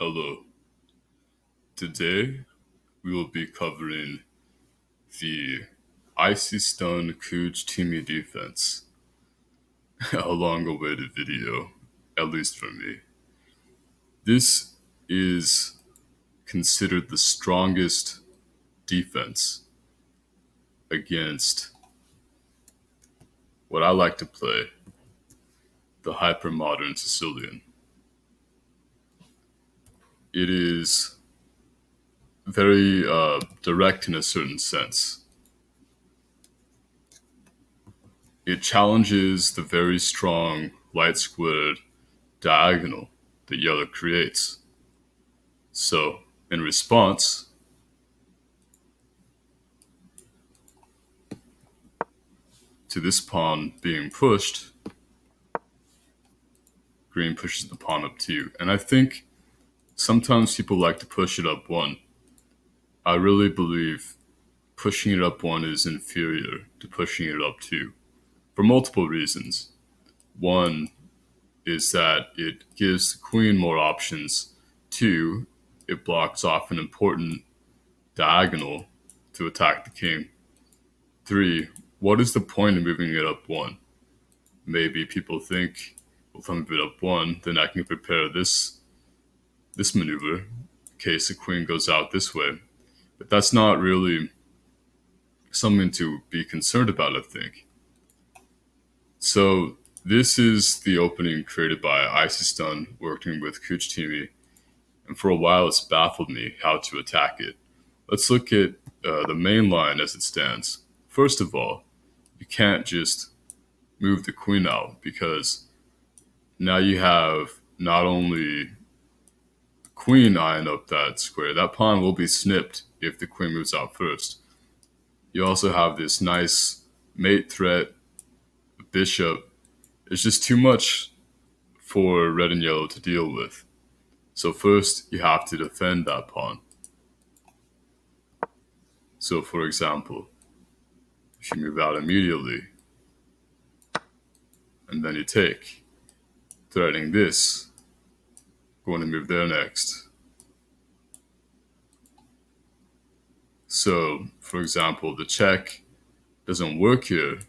Hello. Today we will be covering the Icystun-Kujtimi defense, a long-awaited video, at least for me. This is considered the strongest defense against what I like to play, the hypermodern Sicilian. It is very direct in a certain sense. It challenges the very strong light squared diagonal that yellow creates. So, in response, to this pawn being pushed, green pushes the pawn up 2. And I think sometimes people like to push it up 1. I really believe pushing it up 1 is inferior to pushing it up 2 for multiple reasons. One is that it gives the queen more options. 2, it blocks off an important diagonal to attack the king. 3, what is the point of moving it up 1? Maybe people think, well, if I move it up 1, then I can prepare this maneuver in case the queen goes out this way. But that's not really something to be concerned about, I think. So this is the opening created by Icystun working with Kujtimi, and for a while it's baffled me how to attack it. Let's look at the main line as it stands. First of all, you can't just move the queen out because now you have not only queen eyeing up that square, that pawn will be snipped if the queen moves out first. You also have this nice mate threat, bishop. It's just too much for red and yellow to deal with. So first you have to defend that pawn. So for example, if you move out immediately, and then you take, threatening this, going to move there next. So, for example, the check doesn't work here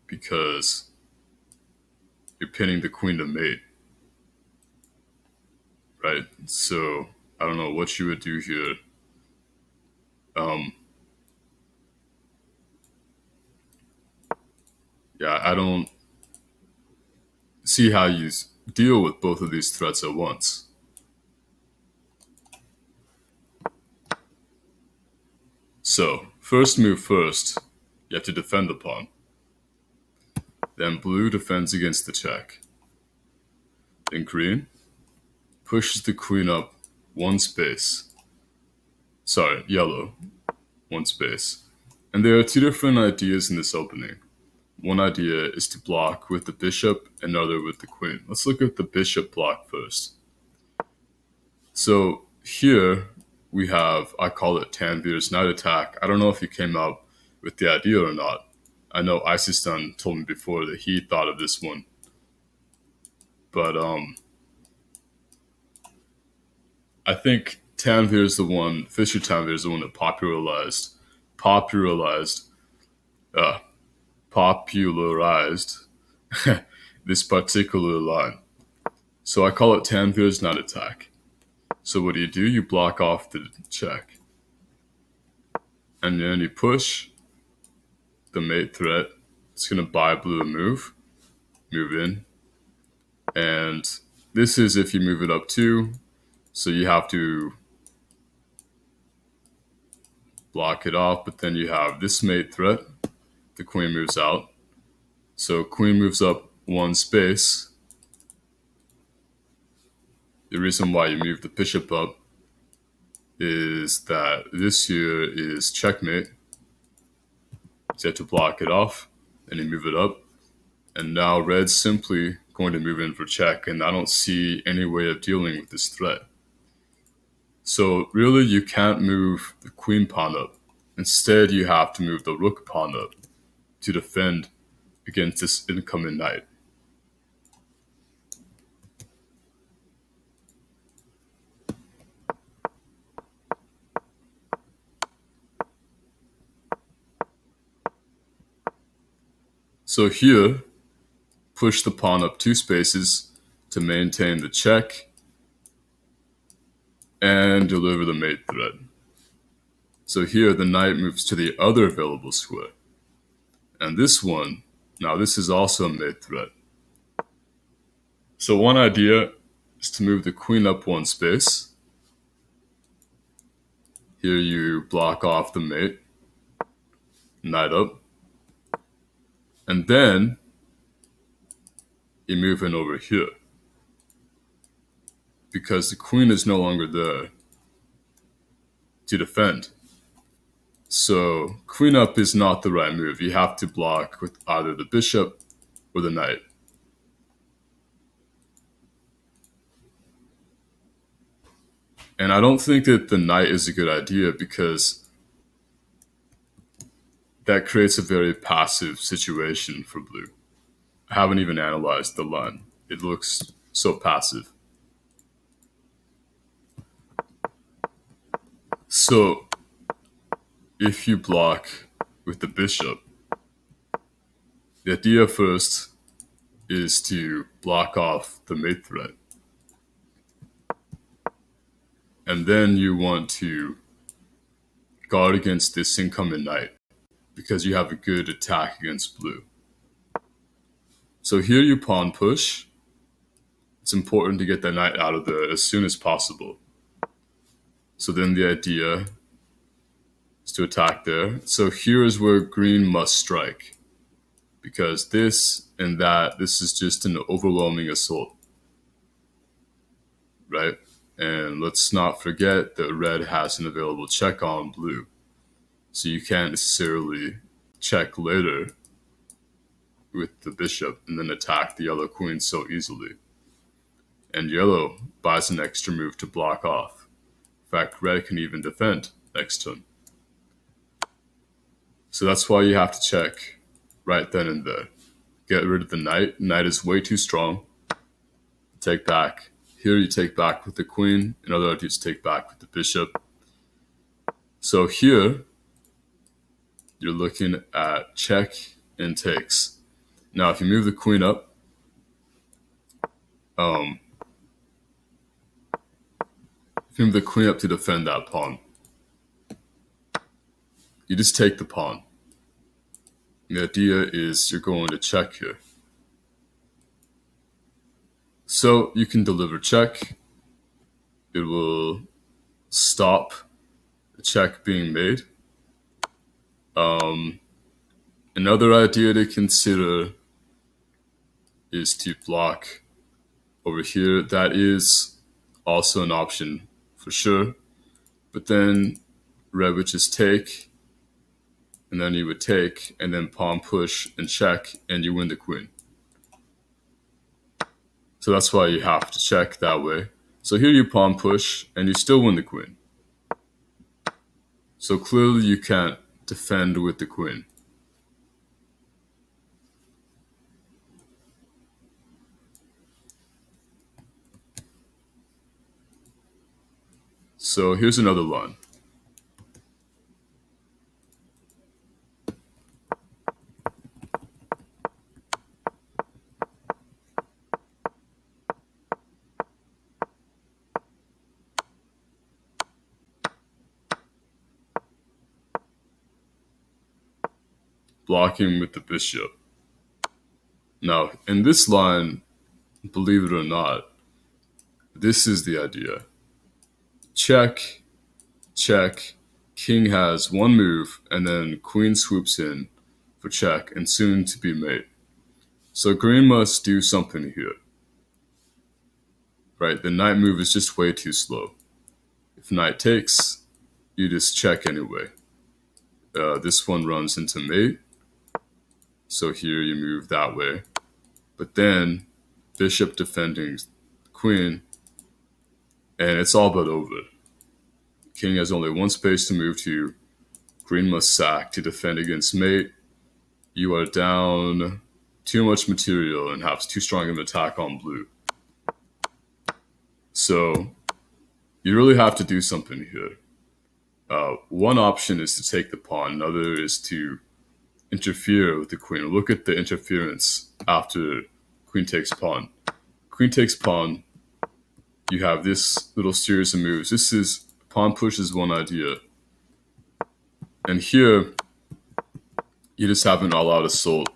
because you're pinning the queen to mate, right? So, I don't know what you would do here. Yeah, I don't see how you deal with both of these threats at once. So, first move first, you have to defend the pawn. Then blue defends against the check. Then green pushes the queen up 1 space. Sorry, yellow, 1 space. And there are 2 different ideas in this opening. One idea is to block with the bishop, another with the queen. Let's look at the bishop block first. So here we have, I call it Tanvir's knight attack. I don't know if he came up with the idea or not. I know Icystun told me before that he thought of this one. But I think Tanvir is the one, Fisher Tanvir is the one that popularized this particular line. So I call it Tanvir's knight attack. So what do? You block off the check. And then you push the mate threat. It's going to buy blue a move in. And this is if you move it up 2. So you have to block it off, but then you have this mate threat. The queen moves out. So queen moves up 1 space. The reason why you move the bishop up is that this here is checkmate. So you have to block it off, and you move it up. And now red's simply going to move in for check, and I don't see any way of dealing with this threat. So really you can't move the queen pawn up. Instead you have to move the rook pawn up to defend against this incoming knight. So here, push the pawn up 2 spaces to maintain the check and deliver the mate threat. So here the knight moves to the other available square. And this one, now this is also a mate threat. So one idea is to move the queen up 1 space. Here you block off the mate, knight up, and then you move in over here. Because the queen is no longer there to defend. So queen up is not the right move. You have to block with either the bishop or the knight. And I don't think that the knight is a good idea because that creates a very passive situation for blue. I haven't even analyzed the line. It looks so passive. So if you block with the bishop, the idea first is to block off the mate threat. And then you want to guard against this incoming knight because you have a good attack against blue. So here you pawn push. It's important to get the knight out of there as soon as possible. So then the idea is to attack there. So here is where green must strike. Because this and that, this is just an overwhelming assault. Right? And let's not forget that red has an available check on blue. So you can't necessarily check later with the bishop and then attack the yellow queen so easily. And yellow buys an extra move to block off. In fact, red can even defend next turn. So that's why you have to check right then and there. Get rid of the knight. Knight is way too strong. Take back. Here you take back with the queen. In other words, you take back with the bishop. So here, you're looking at check and takes. Now, if you move the queen up, move the queen up to defend that pawn. You just take the pawn. The idea is you're going to check here. So you can deliver check. It will stop the check being made. Another idea to consider is to block over here. That is also an option for sure. But then red would just take, and then you would take, and then pawn push and check, and you win the queen. So that's why you have to check that way. So here you pawn push, and you still win the queen. So clearly you can't defend with the queen. So here's another line. Blocking with the bishop. Now, in this line, believe it or not, this is the idea. Check, check, king has one move, and then queen swoops in for check and soon to be mate. So green must do something here. Right, the knight move is just way too slow. If knight takes, you just check anyway. This one runs into mate. So here you move that way. But then bishop defending queen, and it's all but over. King has only one space to move to. Green must sack to defend against mate. You are down too much material and have too strong of an attack on blue. So you really have to do something here. One option is to take the pawn. Another is to interfere with the queen. Look at the interference after queen takes pawn. Queen takes pawn. You have this little series of moves. This is pawn push is one idea. And here, you just have an all-out assault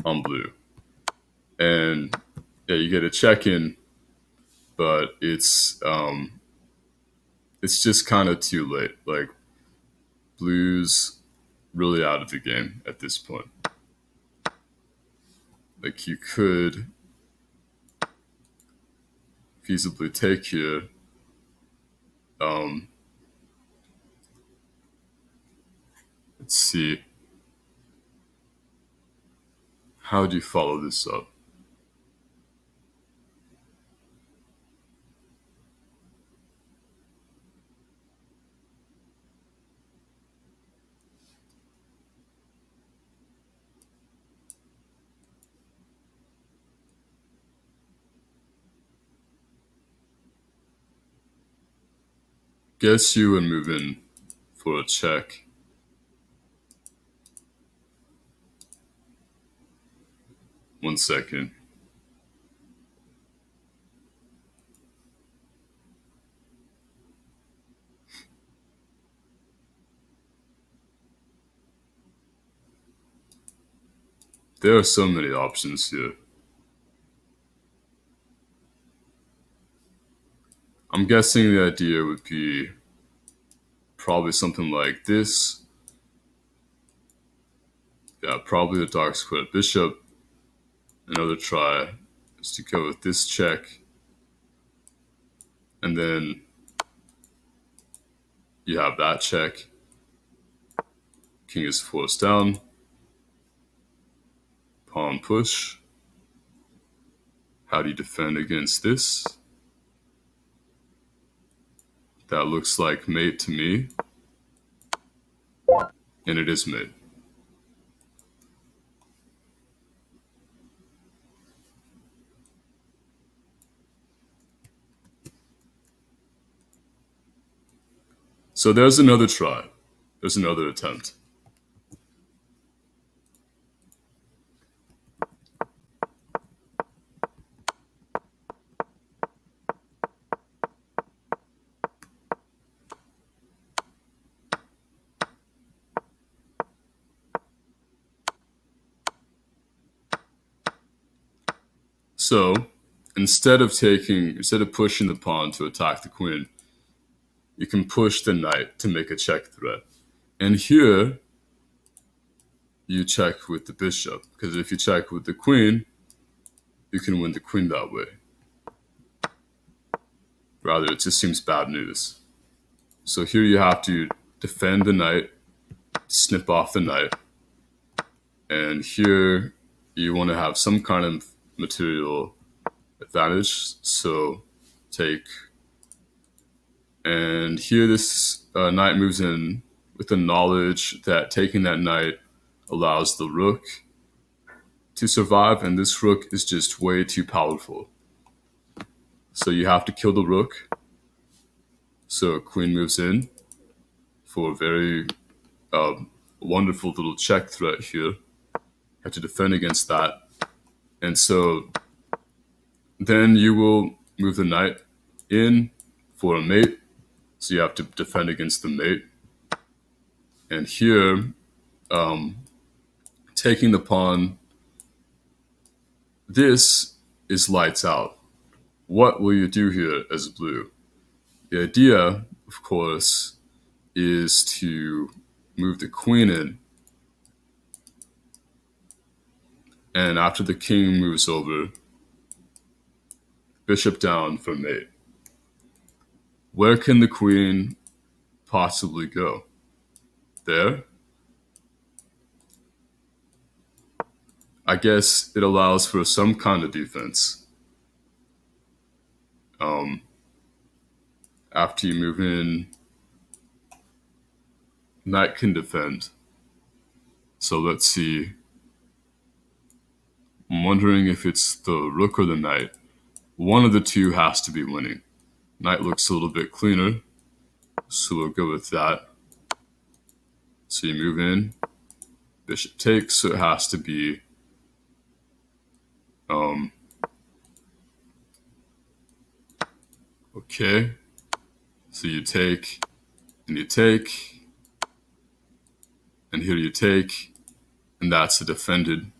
on blue. And yeah, you get a check-in, but it's just kind of too late. Like, blue's really out of the game at this point. Like, you could feasibly take here. Let's see. How do you follow this up? Guess you would move in for a check. One second. There are so many options here. I'm guessing the idea would be probably something like this. Yeah, probably the dark square bishop. Another try is to go with this check. And then you have that check. King is forced down. Pawn push. How do you defend against this? That looks like mate to me. And it is mate. So there's another try. There's another attempt. So instead of pushing the pawn to attack the queen, you can push the knight to make a check threat. And here, you check with the bishop, because if you check with the queen, you can win the queen that way. Rather, it just seems bad news. So here you have to defend the knight, snip off the knight, and here you want to have some kind of material advantage. So take, and here this knight moves in with the knowledge that taking that knight allows the rook to survive, and this rook is just way too powerful. So you have to kill the rook. So queen moves in for a very wonderful little check threat here. Have to defend against that. And so then you will move the knight in for a mate. So you have to defend against the mate. And here, taking the pawn, this is lights out. What will you do here as blue? The idea, of course, is to move the queen in. And after the king moves over, bishop down for mate. Where can the queen possibly go? There? I guess it allows for some kind of defense. After you move in, knight can defend. So let's see. I'm wondering if it's the rook or the knight. One of the two has to be winning. Knight looks a little bit cleaner, so we'll go with that. So you move in, bishop takes, so it has to be okay. So you take, and you take, and here you take, and that's a defended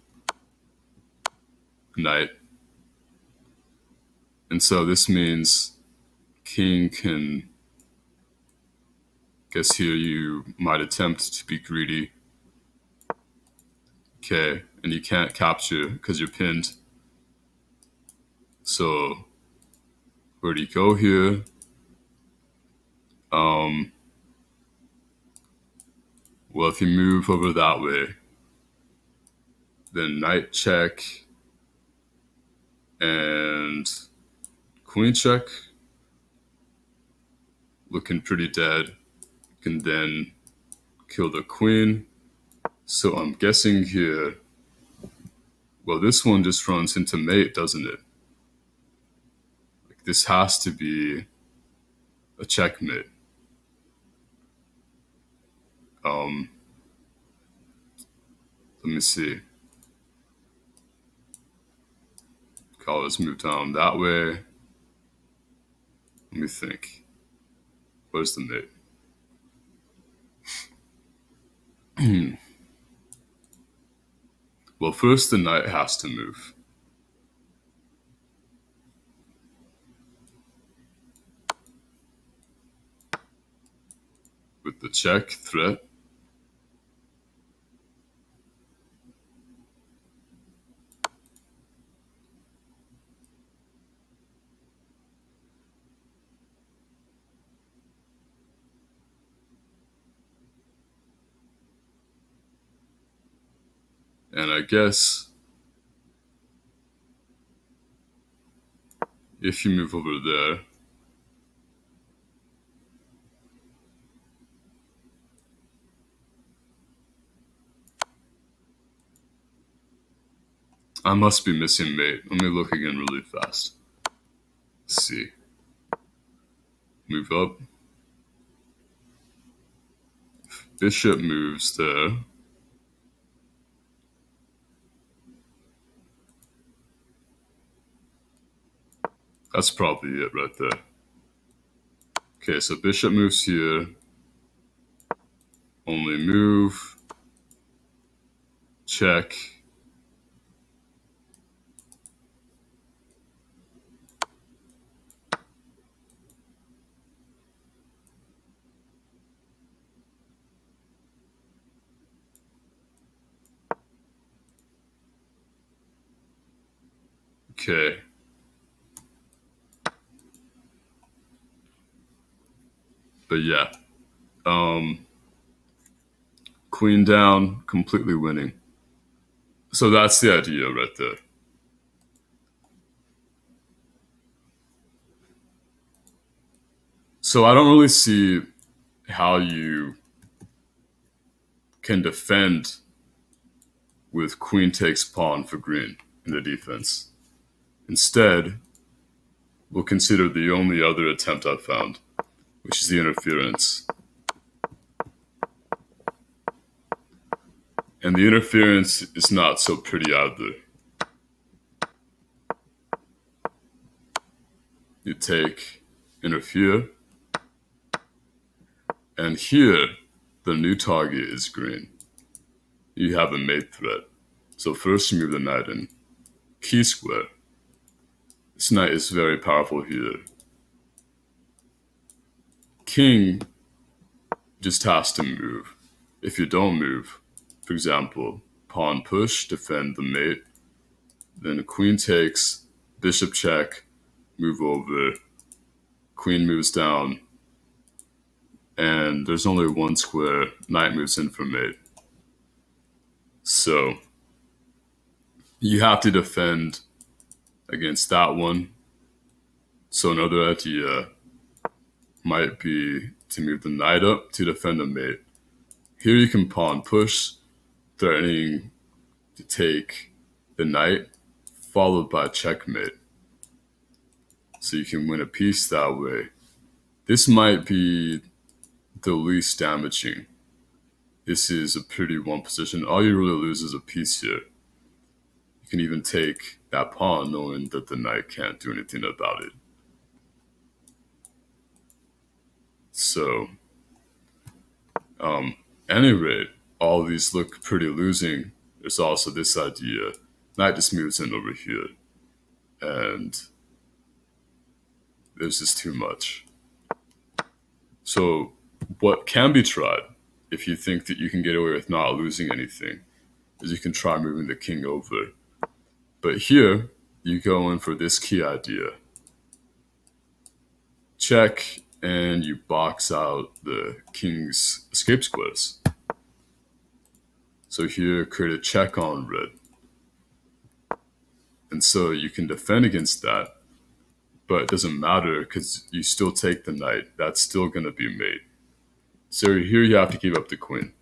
knight. And so this means king can, guess here you might attempt to be greedy. Okay, and you can't capture because you're pinned. So where do you go here? Well, if you move over that way, then knight check and queen check, looking pretty dead. You can then kill the queen. So I'm guessing here, well, this one just runs into mate, doesn't it? Like, this has to be a checkmate. Let me see. Let's move down that way. Let me think. Where's the mate? Well, first the knight has to move. With the check threat. And I guess if you move over there, I must be missing mate. Let me look again really fast. Let's see. Move up. Bishop moves there. That's probably it right there. Okay, so bishop moves here. Only move. Check. Okay. But yeah. Queen down, completely winning. So that's the idea right there. So I don't really see how you can defend with queen takes pawn for green in the defense. Instead, we'll consider the only other attempt I've found, which is the interference. And the interference is not so pretty either. You take, interfere, and here, the new target is green. You have a mate threat. So first you move the knight in. Key square. This knight is very powerful here. King just has to move. If you don't move, for example, pawn push, defend the mate, then queen takes, bishop check, move over, queen moves down, and there's only one square, knight moves in for mate. So you have to defend against that one. So another idea might be to move the knight up to defend the mate. Here you can pawn push, threatening to take the knight, followed by checkmate. So you can win a piece that way. This might be the least damaging this is a pretty one position. All you really lose is a piece here. You can even take that pawn knowing that the knight can't do anything about it. So, any rate, all these look pretty losing. There's also this idea. Knight just moves in over here. And there's just too much. So, what can be tried, if you think that you can get away with not losing anything, is you can try moving the king over. But here, you go in for this key idea. Check, and you box out the king's escape squares. So here, create a check on red. And so you can defend against that, but it doesn't matter because you still take the knight. That's still going to be mate. So here you have to give up the queen.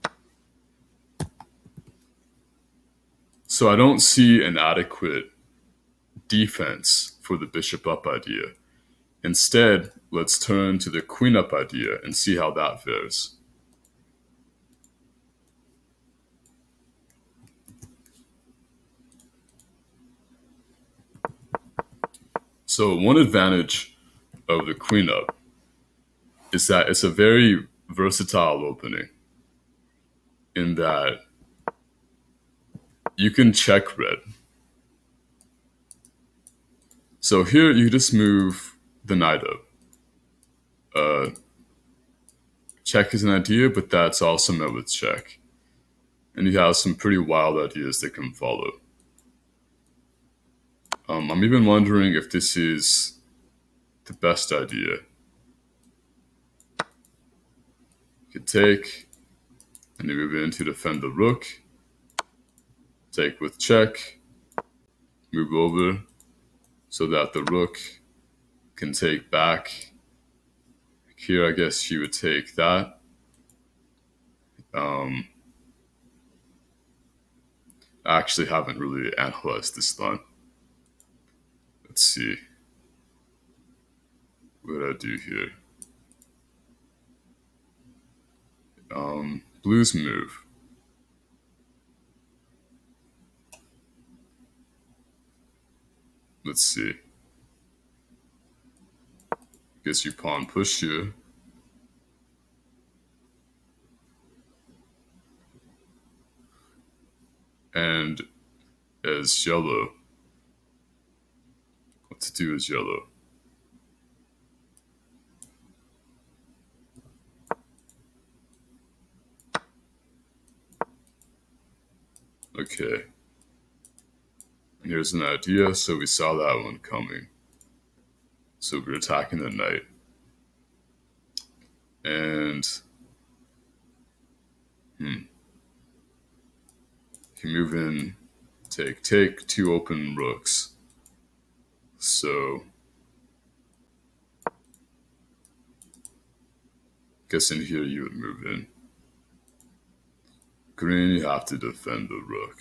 So I don't see an adequate defense for the bishop up idea. Instead, let's turn to the queen up idea and see how that fares. So one advantage of the queen up is that it's a very versatile opening in that you can check red. So here you just move the knight up. Check is an idea, but that's also met with check. And you have some pretty wild ideas that can follow. I'm even wondering if this is the best idea. You could take, and you move in to defend the rook. Take with check. Move over so that the rook can take back. Here, I guess you would take that. I actually haven't really analyzed this line. Let's see. What did I do here? Blue's move. Let's see. Guess you pawn push here. And as yellow, what to do is yellow. Okay. And here's an idea, so we saw that one coming. So we're attacking the knight. And you move in, take, two open rooks. So guess in here you would move in. Green, you have to defend the rook.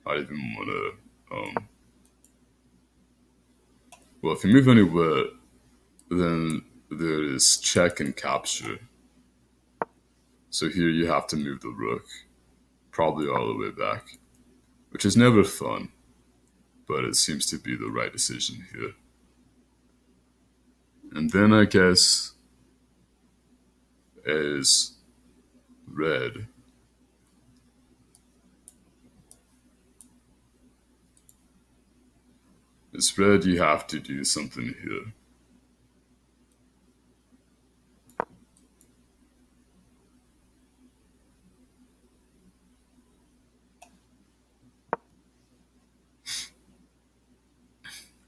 I don't even want to. Well, if you move anywhere, then there is check and capture. So here you have to move the rook, probably all the way back, which is never fun, but it seems to be the right decision here. And then I guess as red, you have to do something here.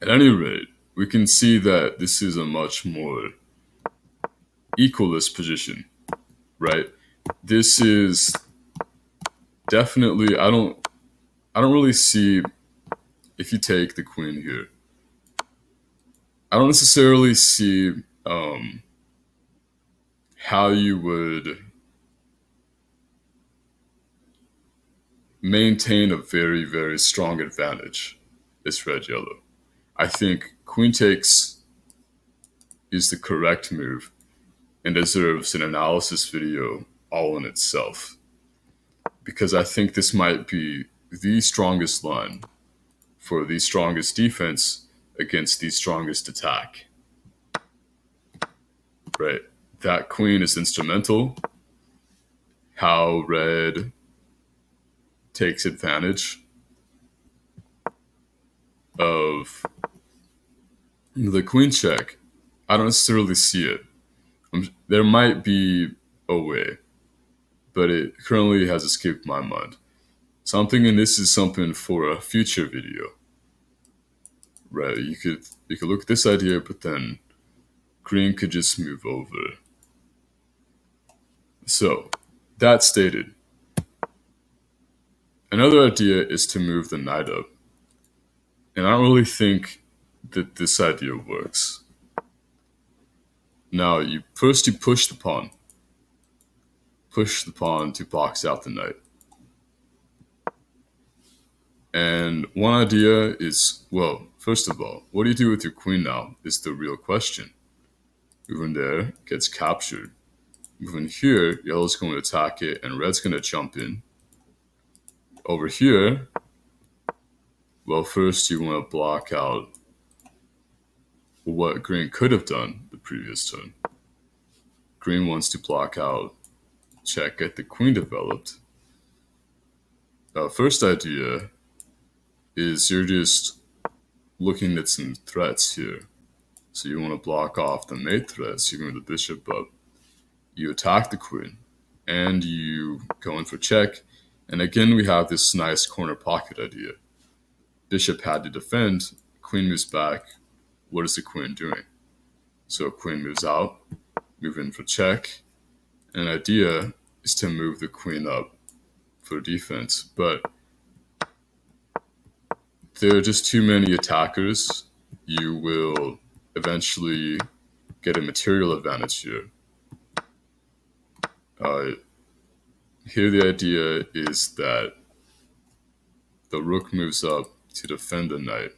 At any rate, we can see that this is a much more equalist position, right? This is definitely, I don't really see, if you take the queen here, I don't necessarily see how you would maintain a very, very strong advantage as red-yellow. I think queen takes is the correct move and deserves an analysis video all in itself, because I think this might be the strongest line for the strongest defense against the strongest attack. Right? That queen is instrumental. How red takes advantage of the queen check, I don't necessarily see it. There might be a way, but it currently has escaped my mind. So I'm thinking this is something for a future video. Right, you could look at this idea, but then green could just move over. So, that stated, another idea is to move the knight up. And I don't really think that this idea works. Now, you push the pawn. Push the pawn to box out the knight. And one idea is, well, first of all, what do you do with your queen now is the real question. Moving there gets captured. Moving here, yellow's going to attack it and red's going to jump in. Over here, well, first you want to block out what green could have done the previous turn. Green wants to block out check, get the queen developed. First idea is you're just looking at some threats here. So you want to block off the mate threats. You move the bishop up. You attack the queen. And you go in for check. And again, we have this nice corner pocket idea. Bishop had to defend. Queen moves back. What is the queen doing? So queen moves out. Move in for check. An idea is to move the queen up for defense. But there are just too many attackers. You will eventually get a material advantage here. Here the idea is that the rook moves up to defend the knight.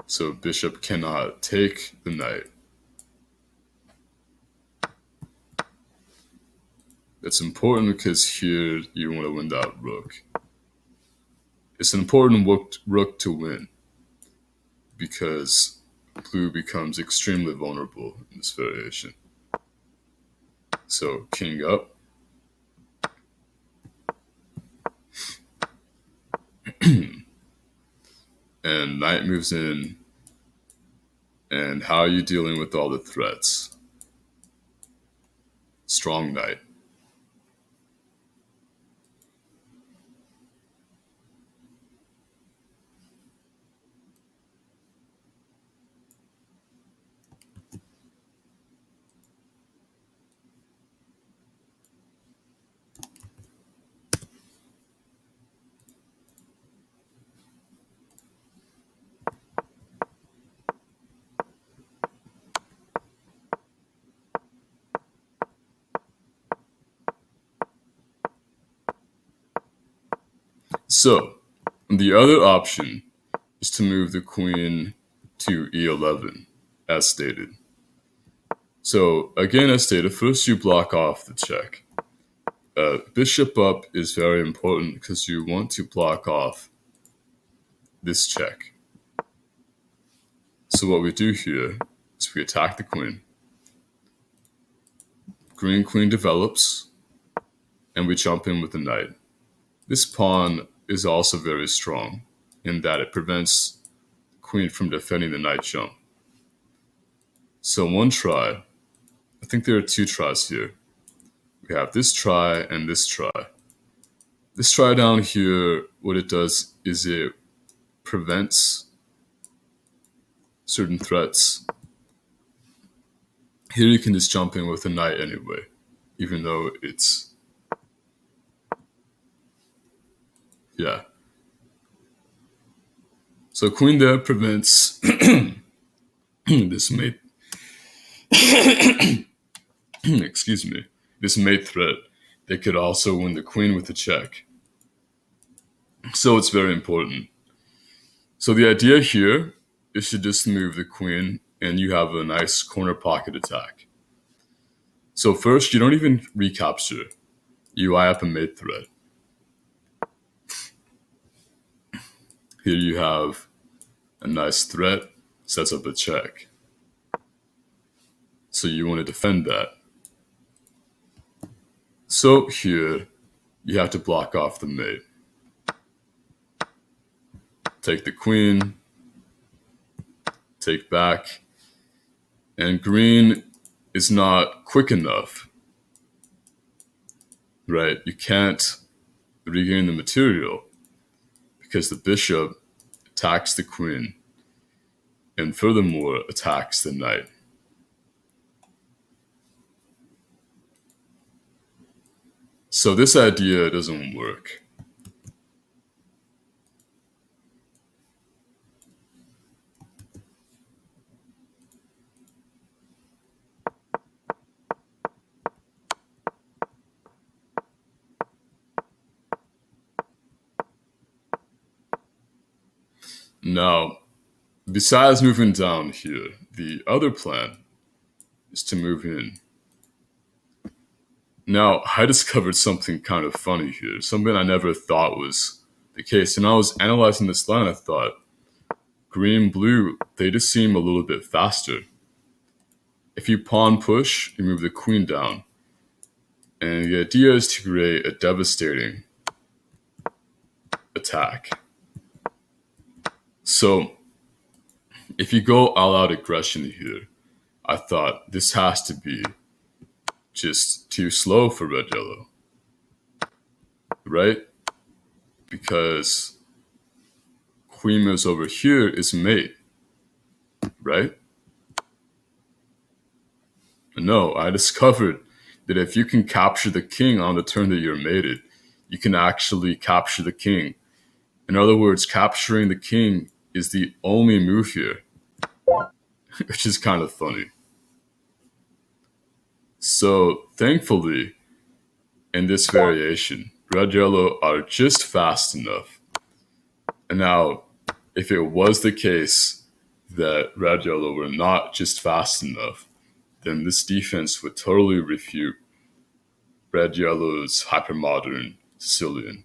So bishop cannot take the knight. It's important because here you want to win that rook. It's an important rook to win because blue becomes extremely vulnerable in this variation. So king up. And knight moves in. And how are you dealing with all the threats? Strong knight. So, the other option is to move the queen to e11, as stated. So, again, as stated, first you block off the check. Bishop up is very important because you want to block off this check. So what we do here is we attack the queen. Green queen develops, and we jump in with the knight. This pawn is also very strong in that it prevents the queen from defending the knight jump. So one try, I think there are two tries here. We have this try and this try. This try down here, what it does is it prevents certain threats. Here you can just jump in with the knight anyway, even though it's... Yeah. So queen there prevents this mate... Excuse me. This mate threat. They could also win the queen with the check. So it's very important. So the idea here is to just move the queen and you have a nice corner pocket attack. So first, you don't even recapture. You eye up a mate threat. Here you have a nice threat, sets up a check. So you want to defend that. So here, you have to block off the mate. Take the queen, take back, and green is not quick enough, right? You can't regain the material because the bishop attacks the queen and furthermore attacks the knight. So this idea doesn't work. Now, besides moving down here, the other plan is to move in. Now, I discovered something kind of funny here, something I never thought was the case. When I was analyzing this line, I thought, green, blue, they just seem a little bit faster. If you pawn push, you move the queen down. And the idea is to create a devastating attack. So, if you go all out aggression here, I thought this has to be just too slow for red yellow, right? Because queen moves over here is mate, right? No, I discovered that if you can capture the king on the turn that you're mated, you can actually capture the king. In other words, capturing the king is the only move here, which is kind of funny. So, thankfully, in this variation, red yellow are just fast enough. And now, if it was the case that red yellow were not just fast enough, then this defense would totally refute red yellow's hypermodern Sicilian.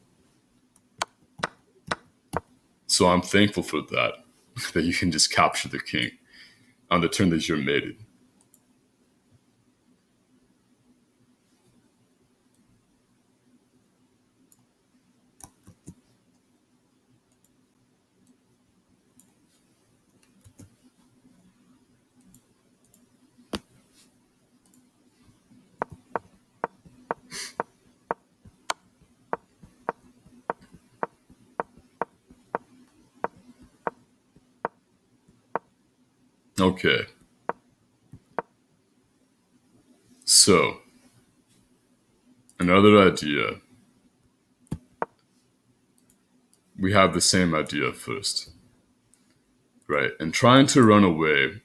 So I'm thankful for that, that you can just capture the king on the turn that you're mated. Okay. So, another idea. We have the same idea first, right? And trying to run away,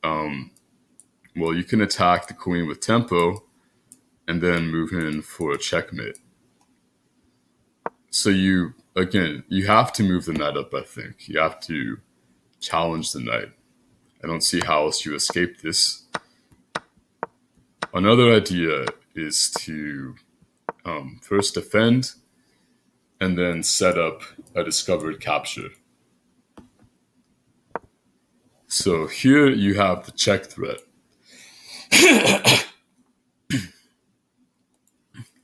well, you can attack the queen with tempo and then move in for a checkmate. So you have to move the knight up, I think. You have to challenge the knight. I don't see how else you escape this. Another idea is to first defend and then set up a discovered capture. So here you have the check threat.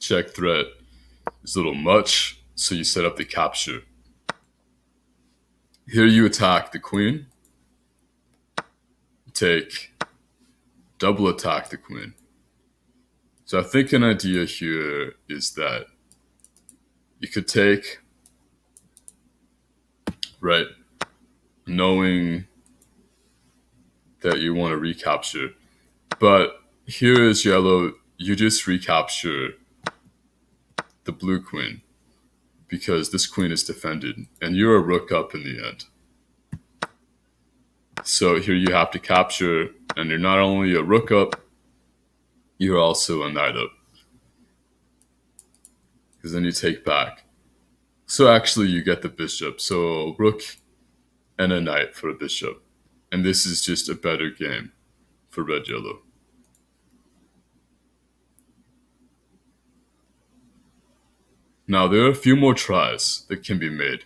Check threat is a little much, so you set up the capture. Here you attack the queen, take, double attack the queen. So I think an idea here is that you could take, right, knowing that you want to recapture, but here is yellow, you just recapture the blue queen because this queen is defended and you're a rook up in the end. So here you have to capture, and you're not only a rook up, you're also a knight up. Because then you take back. So actually you get the bishop. So rook and a knight for a bishop. And this is just a better game for red yellow. Now there are a few more tries that can be made.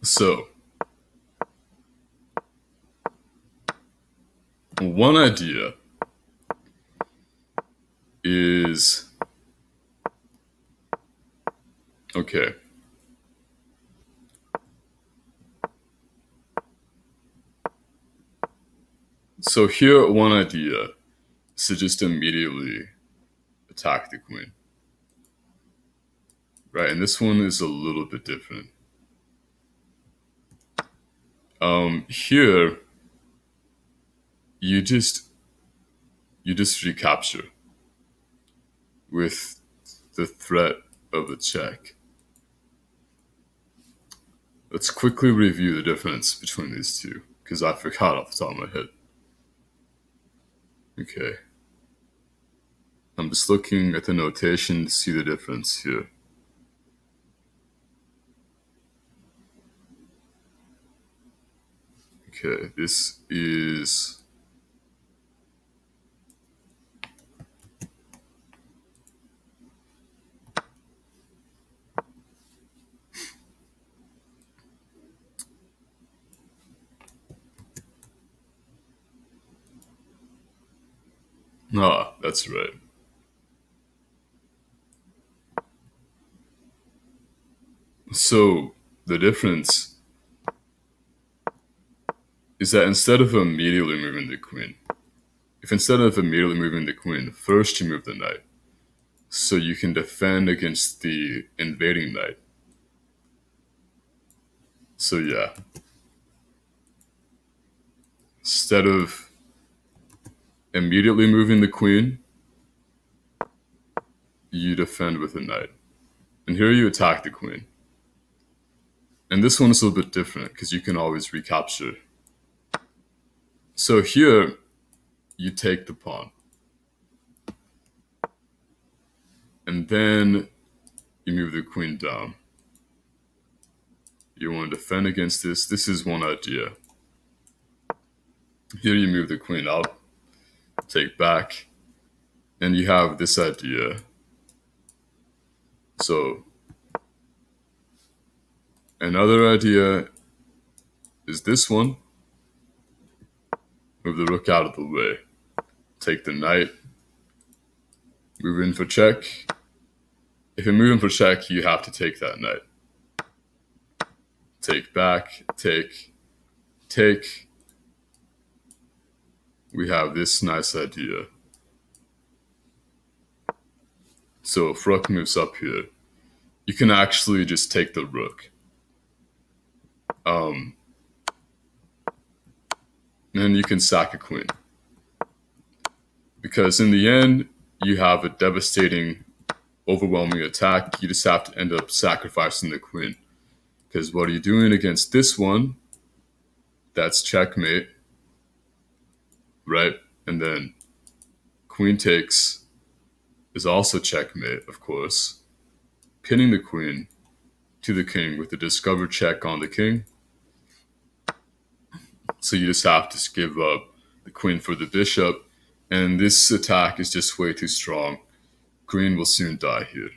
So, one idea is okay. So here, one idea is to just immediately attack the queen, right? And this one is a little bit different. Here, you just recapture with the threat of a check. Let's quickly review the difference between these two, because I forgot off the top of my head. Okay. I'm just looking at the notation to see the difference here. Okay, this is... Ah, that's right. So, the difference is that instead of immediately moving the queen, if instead of immediately moving the queen, first you move the knight, so you can defend against the invading knight. So yeah, instead of immediately moving the queen, you defend with a knight. And here you attack the queen. And this one is a little bit different because you can always recapture. So here, you take the pawn. And then you move the queen down. You want to defend against this. This is one idea. Here you move the queen out, take back, and you have this idea. So another idea is this one. Move the rook out of the way. Take the knight. Move in for check. If you move in for check, you have to take that knight. Take back, take. We have this nice idea. So if rook moves up here, you can actually just take the rook. And you can sack a queen. Because in the end, you have a devastating, overwhelming attack. You just have to end up sacrificing the queen. Because what are you doing against this one? That's checkmate. Right? And then queen takes is also checkmate, of course. Pinning the queen to the king with a discovered check on the king. So you just have to give up the queen for the bishop. And this attack is just way too strong. Green will soon die here.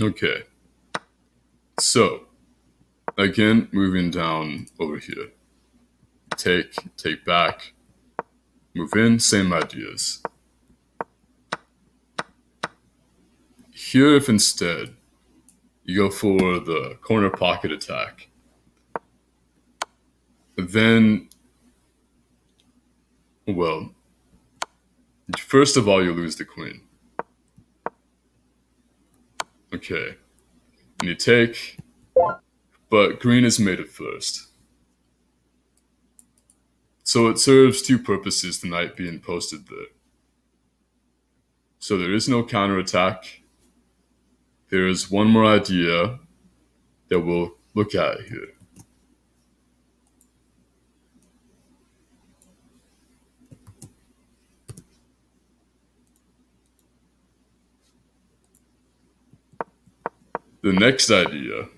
Okay. So, again, moving down over here. Take back, move in, same ideas. Here, if instead you go for the corner pocket attack, then, well, First of all, you lose the queen. Okay. And you take, but green is made at first. So it serves two purposes, the knight being posted there. So there is no counterattack. There is one more idea that we'll look at here. The next idea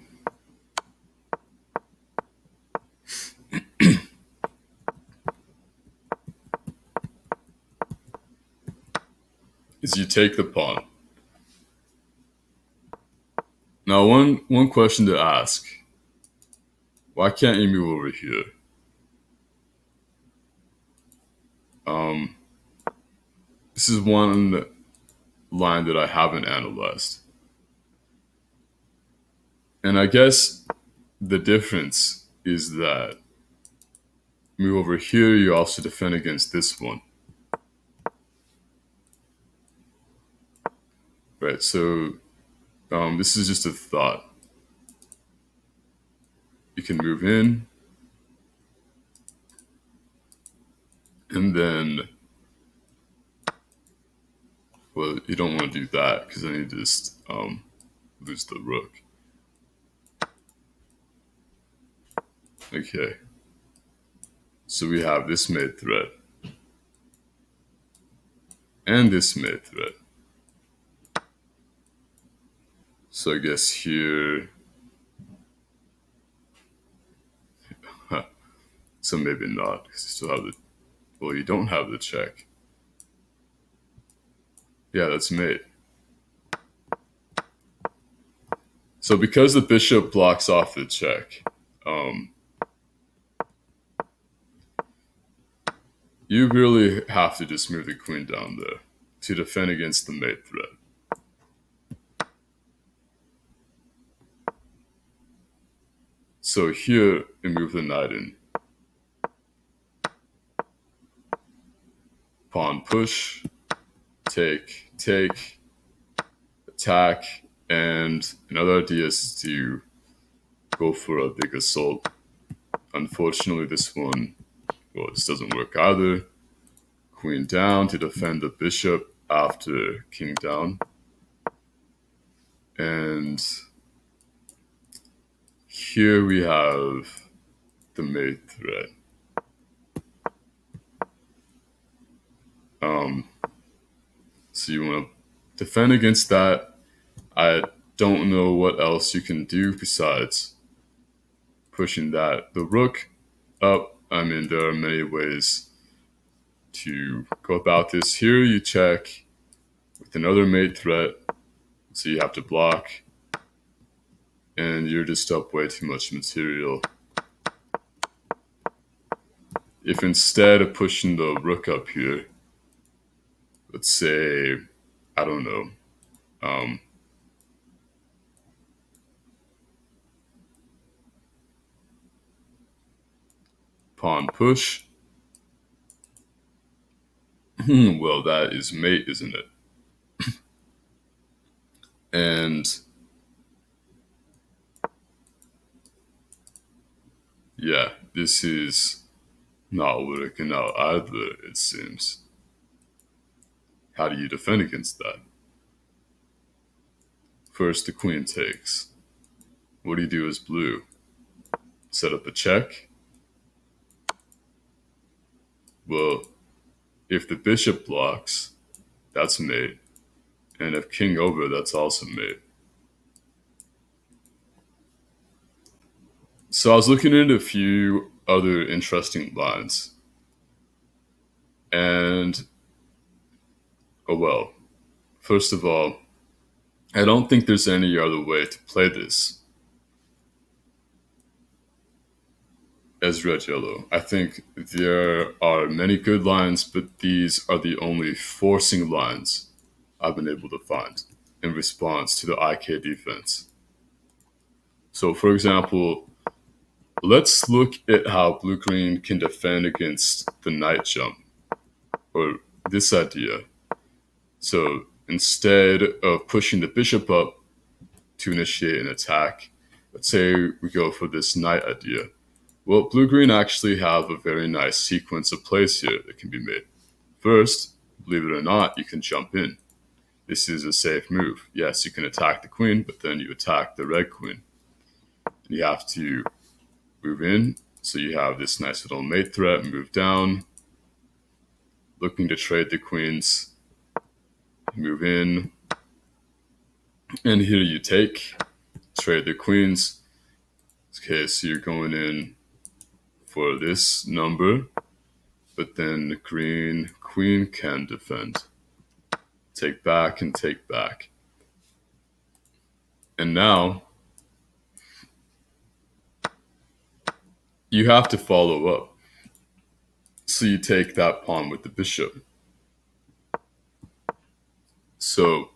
is you take the pawn. Now, one question to ask: why can't you move over here? Um, this is one line that I haven't analyzed, and I guess the difference is that move over here, you also defend against this one, right? So this is just a thought. You can move in, and then, well, you don't want to do that because then you just lose the rook. Okay. So we have this mate threat and this mate threat. So I guess here, so maybe not because you still have the, well, you don't have the check. Yeah, that's mate. So because the bishop blocks off the check, you really have to just move the queen down there to defend against the mate threat. So here, we move the knight in. Pawn push, take, take, attack, and another idea is to go for a big assault. Unfortunately, this one, well, this doesn't work either. Queen down to defend the bishop after king down. And here we have the mate threat. So you want to defend against that. I don't know what else you can do besides pushing that. The rook up, I mean, there are many ways to go about this. Here you check with another mate threat, so you have to block, and you're just up way too much material. If instead of pushing the rook up here, let's say, I don't know, pawn push, well, that is mate, isn't it? And yeah, this is not working out either, it seems. How do you defend against that? First, the queen takes. What do you do as blue? Set up a check? Well, if the bishop blocks, that's mate. And if king over, that's also mate. So I was looking into a few other interesting lines. And, oh well, first of all, I don't think there's any other way to play this as red yellow. I think there are many good lines, but these are the only forcing lines I've been able to find in response to the IK defense. So, for example, let's look at how blue-green can defend against the knight jump, or this idea. So instead of pushing the bishop up to initiate an attack, let's say we go for this knight idea. Well, blue-green actually have a very nice sequence of plays here that can be made. First, believe it or not, you can jump in. This is a safe move. Yes, you can attack the queen, but then you attack the red queen. And you have to move in, so you have this nice little mate threat, move down, looking to trade the queens, move in, and here you take, trade the queens. Okay, so you're going in for this number, but then the green queen can defend. Take back and take back. And now you have to follow up. So you take that pawn with the bishop. So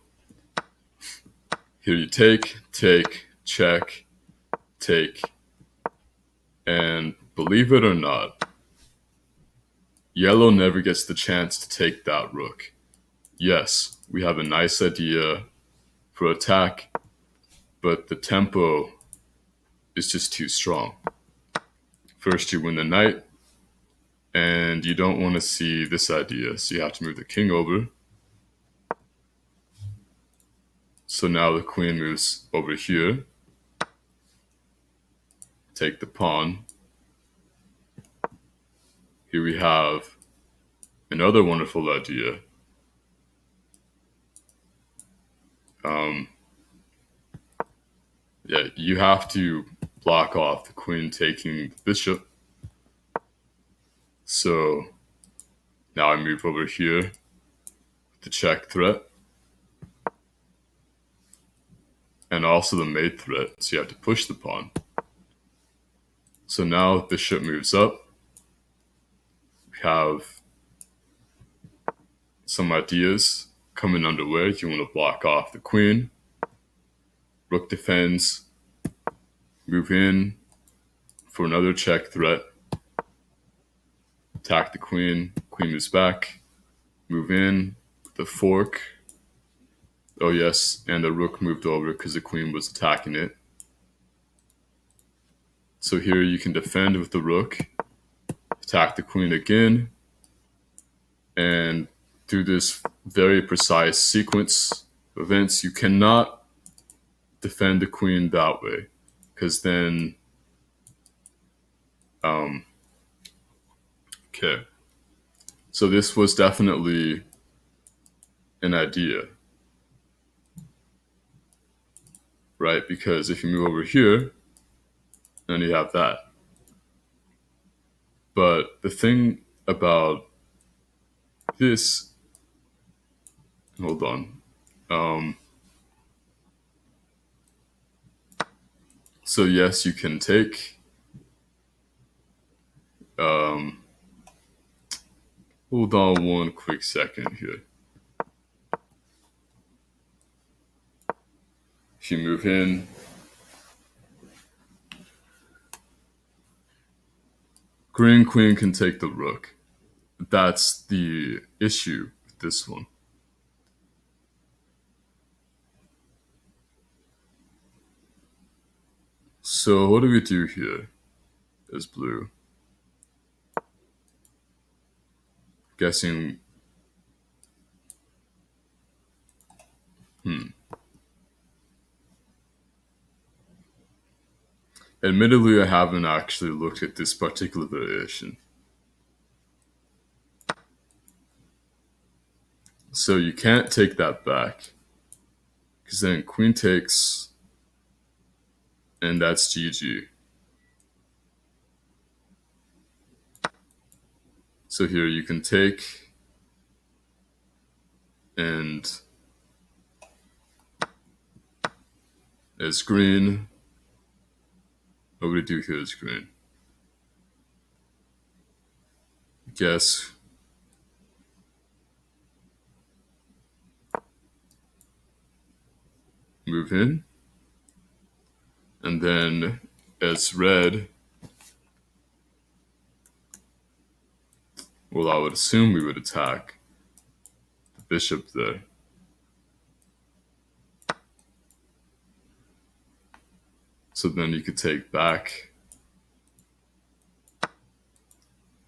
here you take, check, take, and believe it or not, yellow never gets the chance to take that rook. Yes, we have a nice idea for attack, but the tempo is just too strong. First you win the knight, and you don't want to see this idea, so you have to move the king over. So now the queen moves over here. Take the pawn. Here we have another wonderful idea. Yeah, you have to block off the queen taking the bishop. So now I move over here with the check threat. And also the mate threat, so you have to push the pawn. So now bishop moves up. We have some ideas coming underway. You want to block off the queen. Rook defends. Move in for another check threat. Attack the queen. Queen moves back. Move in with the fork. Oh yes, and the rook moved over because the queen was attacking it. So here you can defend with the rook. Attack the queen again. And through this very precise sequence of events, you cannot defend the queen that way, because then, okay. So this was definitely an idea, right? Because if you move over here, then you have that. But the thing about this, hold on. So yes, you can take, hold on one quick second here. If you move in, green queen can take the rook. That's the issue with this one. So what do we do here as blue? Guessing, Admittedly, I haven't actually looked at this particular variation. So you can't take that back, because then queen takes, and that's GG. So here you can take, and as green, what would we do here as green? Guess. Move in. And then as red, well, I would assume we would attack. bishop there. So then you could take back.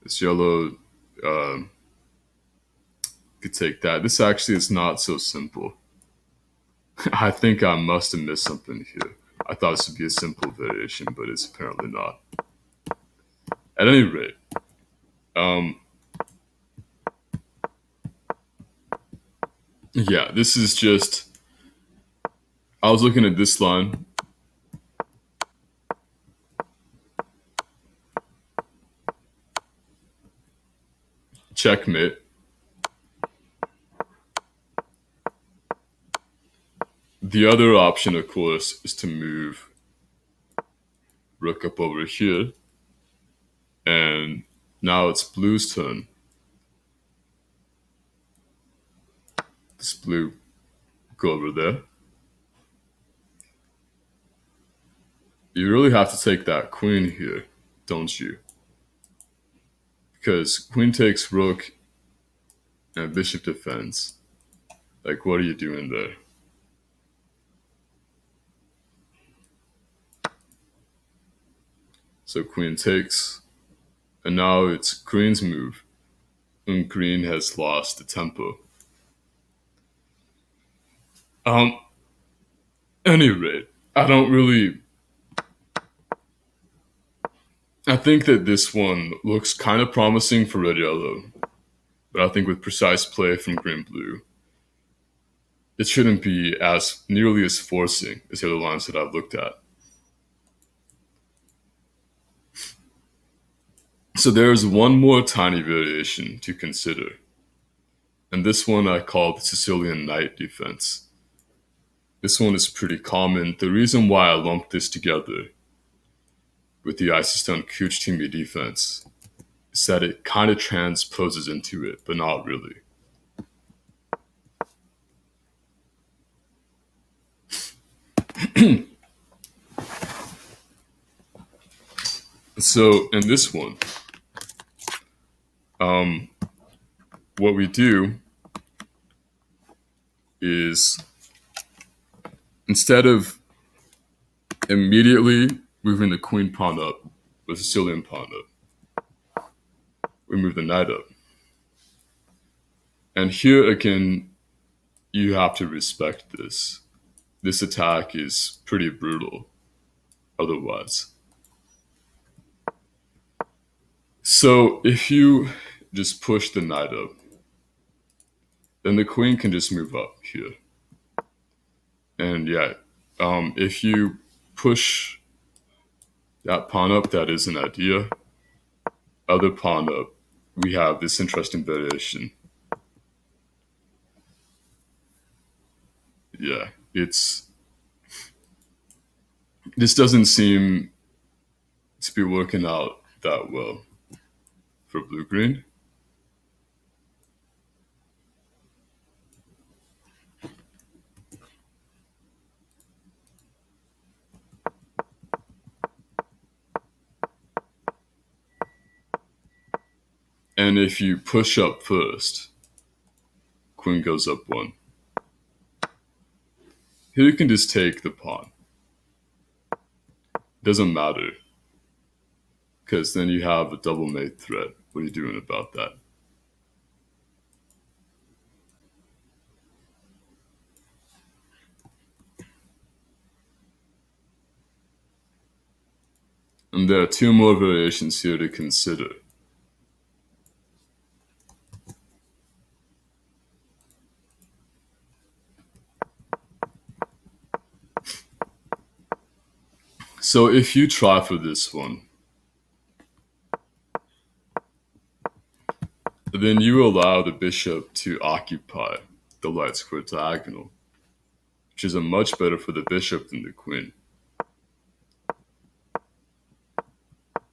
This yellow could take that. This actually is not so simple. I think I must have missed something here. I thought this would be a simple variation, but it's apparently not. At any rate, um, yeah, this is just. I was looking at this line. Checkmate. The other option, of course, is to move rook up over here. And now it's blue's turn. This blue go over there. You really have to take that queen here, don't you? Because queen takes rook and bishop defends. Like, what are you doing there? So queen takes, and now it's green's move, and green has lost the tempo. Any rate, I don't really. I think that this one looks kind of promising for red yellow, but I think with precise play from green blue, it shouldn't be as nearly as forcing as the other lines that I've looked at. So there's one more tiny variation to consider, and this one I call the Sicilian knight defense. This one is pretty common. The reason why I lumped this together with the Icystun-Kujtimi defense is that it kind of transposes into it, but not really. So in this one, what we do is instead of immediately moving the queen pawn up with the Sicilian pawn up, we move the knight up. And here again, you have to respect this. This attack is pretty brutal otherwise. So if you just push the knight up, then the queen can just move up here. And yeah, if you push that pawn up, that is an idea. Other pawn up, we have this interesting variation. Yeah, this doesn't seem to be working out that well for blue-green. And if you push up first, queen goes up one. Here you can just take the pawn. Doesn't matter, because then you have a double mate threat. What are you doing about that? And there are two more variations here to consider. So if you try for this one, then you allow the bishop to occupy the light square diagonal, which is a much better for the bishop than the queen.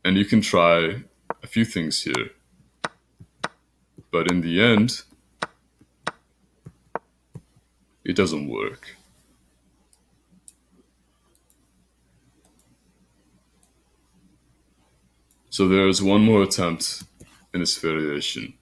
And you can try a few things here, but in the end, it doesn't work. So there's one more attempt in this variation.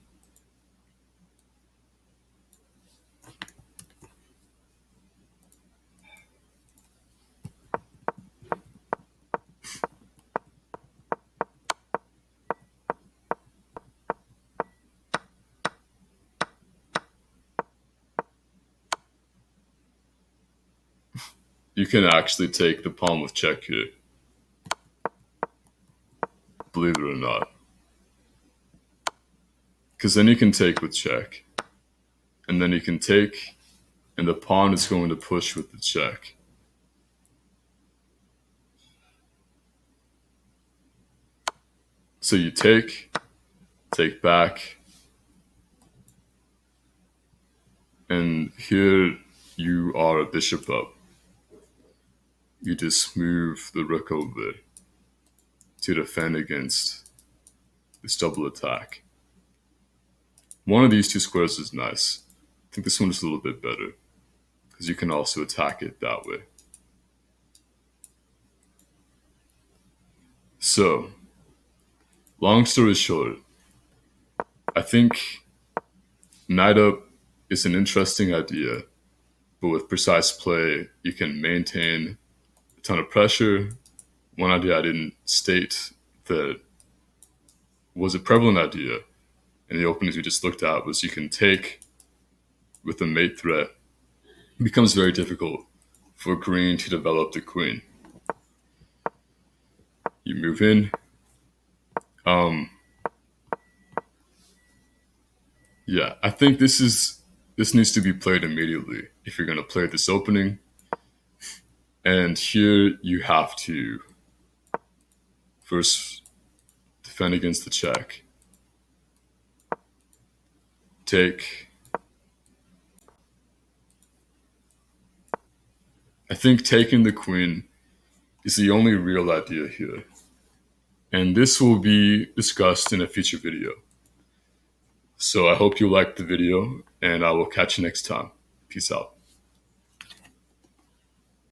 you can actually take the pawn with check here. Believe it or not. Because then you can take with check. And then you can take, and the pawn is going to push with the check. So you take back, and here you are a bishop up. You just move the rook over to defend against this double attack. One of these two squares is nice. I think this one is a little bit better because you can also attack it that way. So, long story short, I think knight up is an interesting idea, but with precise play, you can maintain a ton of pressure. One idea I didn't state that was a prevalent idea in the openings we just looked at was you can take with a mate threat. It becomes very difficult for green to develop the queen. You move in. Yeah, I think this needs to be played immediately if you're going to play this opening. And here you have to first defend against the check. Take. I think taking the queen is the only real idea here. And this will be discussed in a future video. So I hope you liked the video, and I will catch you next time. Peace out.